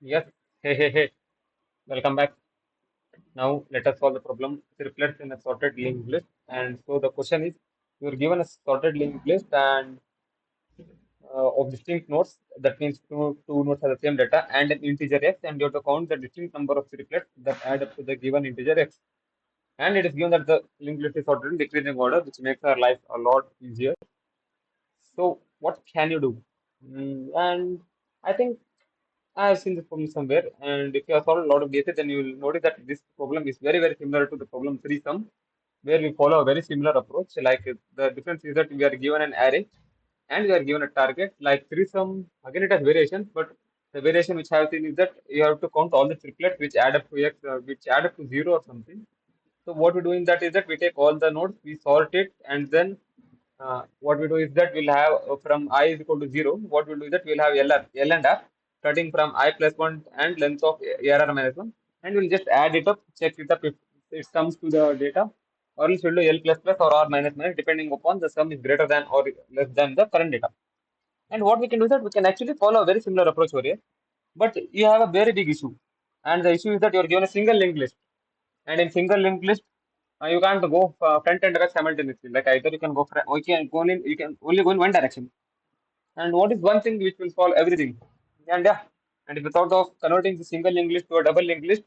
Yes. Hey, hey, hey. Welcome back. Now let us solve the problem triplets in a sorted linked list. And so the question is, you are given a sorted linked list and of distinct nodes. That means two nodes have the same data and an integer x, and you have to count the distinct number of triplets that add up to the given integer x. And it is given that the linked list is sorted in decreasing order, which makes our life a lot easier. So what can you do? And I think I have seen this problem somewhere, and if you have solved a lot of cases, then you will notice that this problem is very, very similar to the problem three sum, where we follow a very similar approach. Like the difference is that we are given an array and we are given a target. Like three sum, again it has variations, but the variation which I have seen is that you have to count all the triplets which add up to x, which add up to zero or something. So what we do in that is that we take all the nodes, we sort it, and then what we do is that we'll have from I is equal to 0, what we'll do is that we'll have L and R starting from I plus 1 and length of ARR minus 1, and we'll just add it up, check it up if it comes to the data, or else we'll do L plus plus or R minus minus depending upon the sum is greater than or less than the current data. And what we can do is that we can actually follow a very similar approach over here, but you have a very big issue, and the issue is that you are given a single linked list, and in single linked list, you can't go front and back simultaneously. Like either you can go or you can only go in one direction. And what is one thing which will solve everything? And yeah, and if you thought of converting the single linked list to a double linked list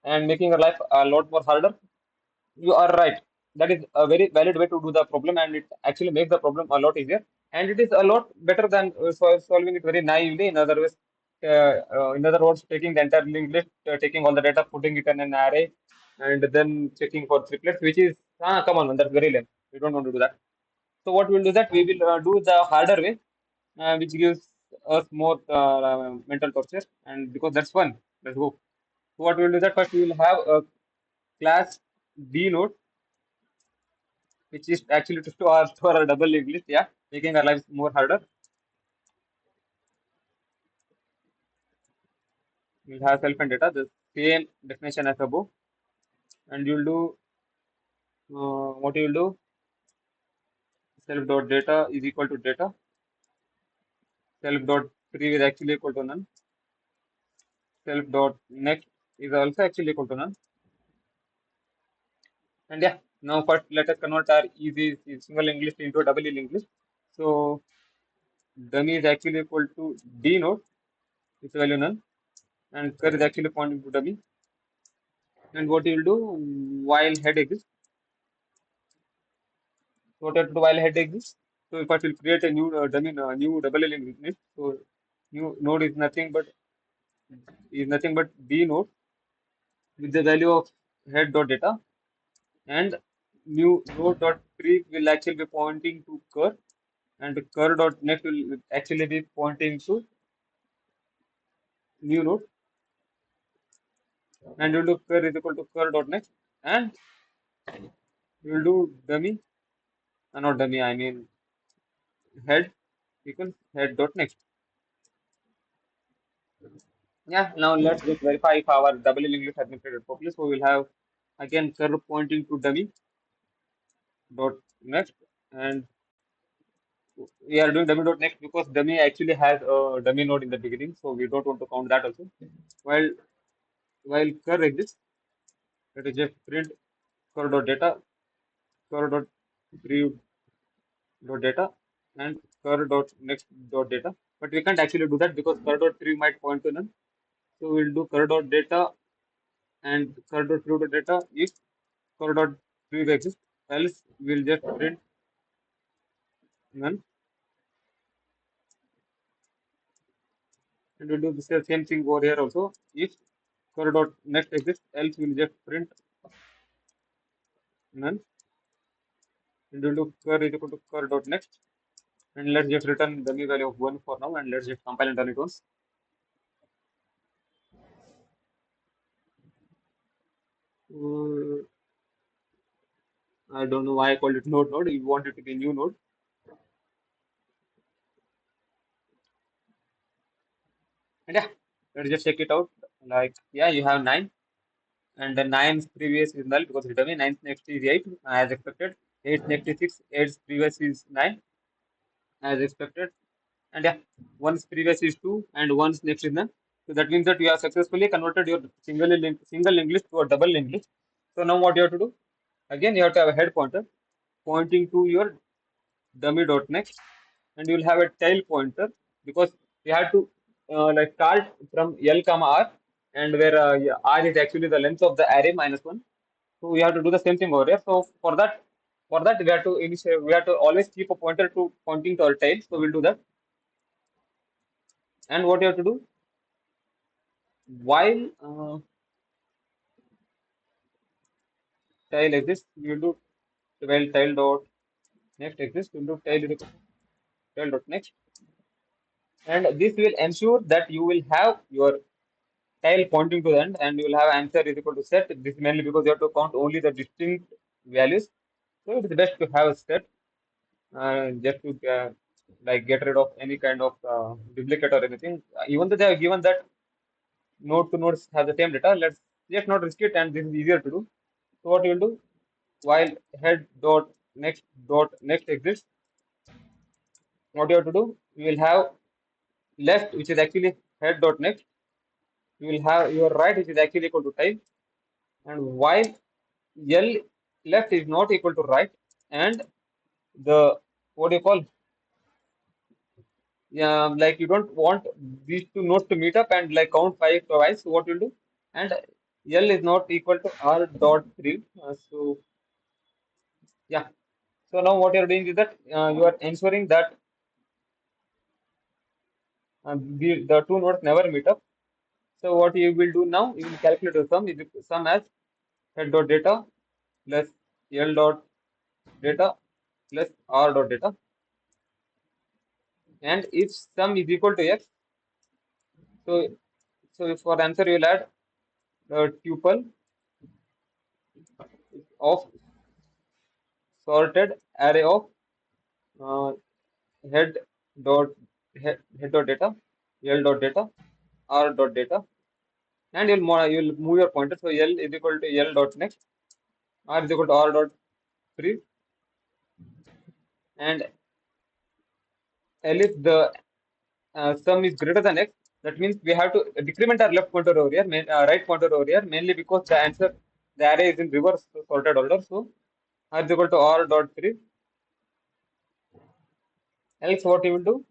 and making your life a lot more harder, you are right. That is a very valid way to do the problem, and it actually makes the problem a lot easier. And it is a lot better than solving it very naively. In other words, taking the entire linked list, taking all the data, putting it in an array, and then checking for triplets, which is come on, that's very lame. We don't want to do that. So what we'll do that we will do the harder way, which gives us more mental torture, and because that's fun. Let's go. So what we'll do that first we will have a class D node which is actually to store our double linked list, yeah, making our lives more harder. We'll have self and data, the same definition as above, and you'll do what you'll do self dot data is equal to data, self dot free is actually equal to none, self dot next is also actually equal to none, and yeah, now first let us convert our easy single linked list into a double linked list. So dummy is actually equal to D node, which value none, and cur is actually pointing to dummy. And what you will do while head exists, what you have to do while head exists. So if I will create a new new double linked list, so new node is nothing but D node with the value of head dot data, and new node dot pre will actually be pointing to cur, and cur dot next will actually be pointing to new node, and you will do cur is equal to cur dot next, and you will do dummy, not dummy, I mean head equals head dot next. Yeah, now let's just verify if our double linked list has been created properly. So we'll have again curve pointing to dummy dot next, and we are doing dummy dot next because dummy actually has a dummy node in the beginning, so we don't want to count that also. While while curve exists, let us just print curve dot data, curve dot pre dot data, and curve dot next dot data. But we can't actually do that because curve dot pre might point to none. So we'll do curve dot data and curve dot pre dot data if curve dot pre exists. Else we'll just print none, and we'll do the same thing over here also. If curve dot next exists, else we'll just print none, and we'll do curve is equal to curve dot next, and let's just return the new value of 1 for now, and let's just compile and run it once. Uh, I don't know why I called it node. You want it to be new node, and yeah, let's just check it out. Like yeah, you have 9, and the 9's previous is null because it's dummy. 9's next is 8 as expected. 8's next is 6. 8's previous is 9 as expected. And yeah, one's previous is 2 and one's next is none. So that means that you have successfully converted your single linked list to a double linked list. So now what you have to do? Again, you have to have a head pointer pointing to your dummy.next, and you will have a tail pointer because you have to like start from L comma R, and where yeah, R is actually the length of the array minus one. So we have to do the same thing over here. So for that we have to initiate, we have to always keep a pointer to pointing to our tail. So we'll do that. And what you have to do while tail exists, you will do while tail dot next exists, you will do tail is equal to tail dot next, and this will ensure that you will have your tail pointing to the end, and you will have answer is equal to set. This is mainly because you have to count only the distinct values. So it is best to have a set just to like get rid of any kind of duplicate or anything. Even though they have given that node to nodes have the same data, let's just not risk it, and this is easier to do. So what you will do while head dot next exists, what you have to do, you will have left, which is actually head.next. You will have your right, which is actually equal to type. And while L left is not equal to right, and the what do you call, like you don't want these two nodes to meet up and like count five twice. So what you'll do, and L is not equal to R dot three. So yeah. So now what you're doing is that you are ensuring that the two nodes never meet up. So what you will do now, you will calculate the sum. Is sum as head dot data plus L dot data plus R dot data. And if sum is equal to x, so for answer you will add the tuple of sorted array of uh, head dot head dot data, L dot data, R dot data, and you'll move your pointer. So L is equal to L dot next, R is equal to R dot three, and L if the sum is greater than x, that means we have to decrement our left pointer over here, right pointer over here, mainly because the answer, the array is in reverse sorted order. So R is equal to R dot three. Else what you will do?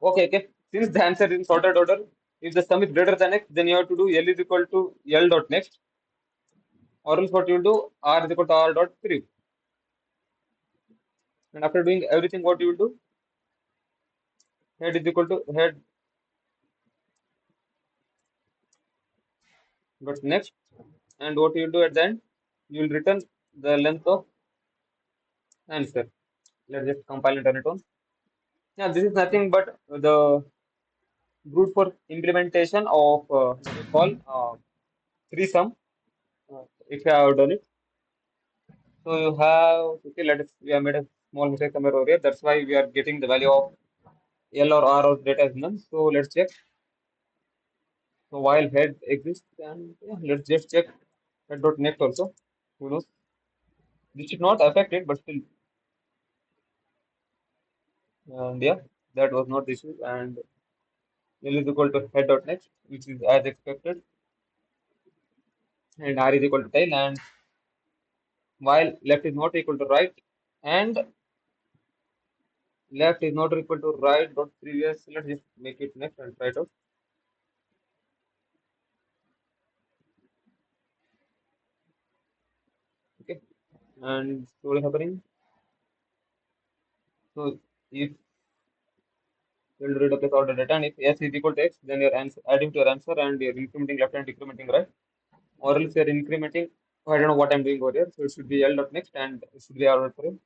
Okay, okay. Since the answer is in sorted order, if the sum is greater than x, then you have to do L is equal to L dot next, or else what you will do, R is equal to R dot three. And after doing everything, what you will do? Head is equal to head dot next, and what you will do at the end, you will return the length of answer. Let's just compile and run it on. Yeah, this is nothing but the brute force implementation of what we call three sum. If you have done it, so you have, okay, let us, we have made a small mistake somewhere over here. That's why we are getting the value of L or R or data as none. So let's check. So while head exists, and yeah, let's just check head dot next also. Who knows? This should not affect it, but still, and yeah, that was not the issue. And L is equal to head dot next, which is as expected, and R is equal to tail. And while left is not equal to right, and left is not equal to right dot previous, let's just make it next and try it out. Okay, and slowly happening. So if you'll read up all the data, and if s is equal to x, then you're adding to your answer, and you're incrementing left and decrementing right, or else you're incrementing. Oh, I don't know what I'm doing over here. So it should be L dot next, and it should be R dot three.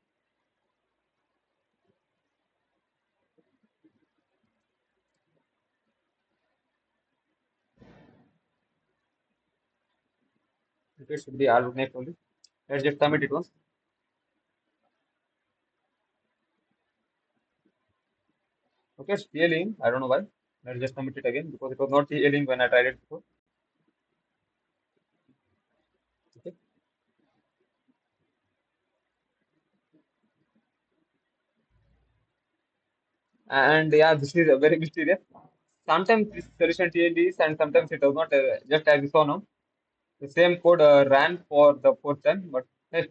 Okay, it should be R dot next only. Let's just submit it once. Okay, it's scaling. I don't know why. Let's just submit it again because it was not scaling when I tried it before. Okay. And yeah, this is very mysterious. Sometimes this solution changes and sometimes it does not. Just as you saw now, the same code ran for the fourth time, but hey,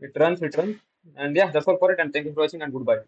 it runs, it runs. And yeah, that's all for it. And thank you for watching and goodbye.